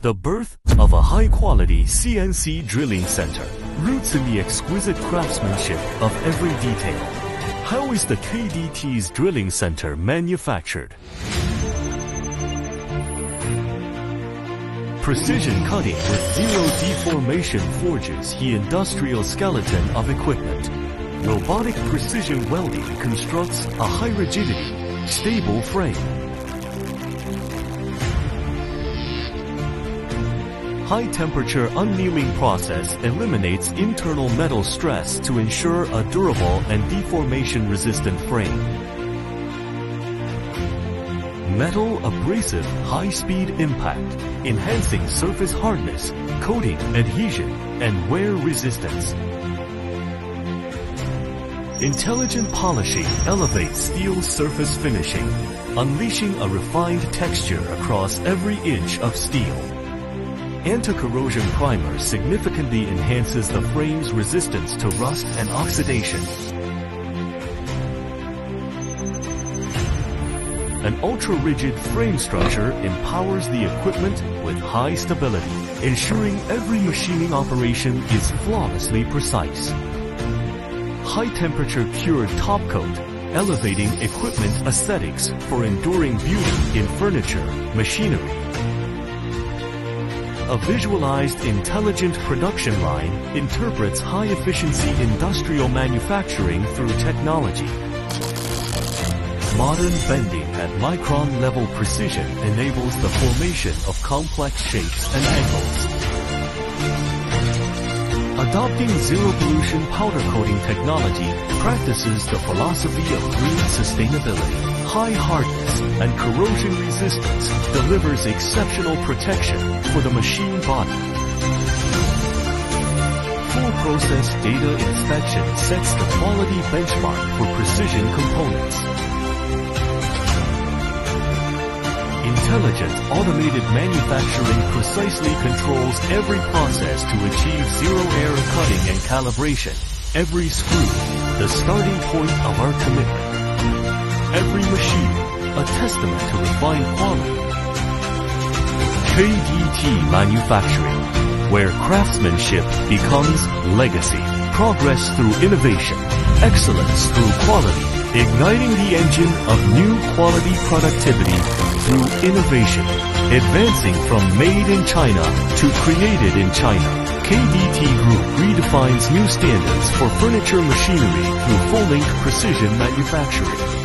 The birth of a high-quality CNC drilling center roots in the exquisite craftsmanship of every detail. How is the KDT's drilling center manufactured? Precision cutting with zero deformation forges the industrial skeleton of equipment. Robotic precision welding constructs a high-rigidity, stable frame. High-temperature annealing process eliminates internal metal stress to ensure a durable and deformation-resistant frame. Metal abrasive high-speed impact, enhancing surface hardness, coating adhesion, and wear resistance. Intelligent polishing elevates steel surface finishing, unleashing a refined texture across every inch of steel. Anti-corrosion primer significantly enhances the frame's resistance to rust and oxidation. An ultra-rigid frame structure empowers the equipment with high stability, ensuring every machining operation is flawlessly precise. High-temperature cured top coat, elevating equipment aesthetics for enduring beauty in furniture, machinery. A visualized intelligent production line interprets high-efficiency industrial manufacturing through technology. Modern bending at micron-level precision enables the formation of complex shapes and angles. Adopting zero-pollution powder coating technology practices the philosophy of green sustainability. High hardness and corrosion resistance delivers exceptional protection for the machine body. Full process data inspection sets the quality benchmark for precision components. Intelligent automated manufacturing precisely controls every process to achieve zero-error cutting and calibration. Every screw, the starting point of our commitment. Every machine, a testament to refined quality. KDT Manufacturing, where craftsmanship becomes legacy. Progress through innovation, excellence through quality, igniting the engine of new quality productivity through innovation, advancing from made in China to created in China. KDT Group redefines new standards for furniture machinery through full-length precision manufacturing.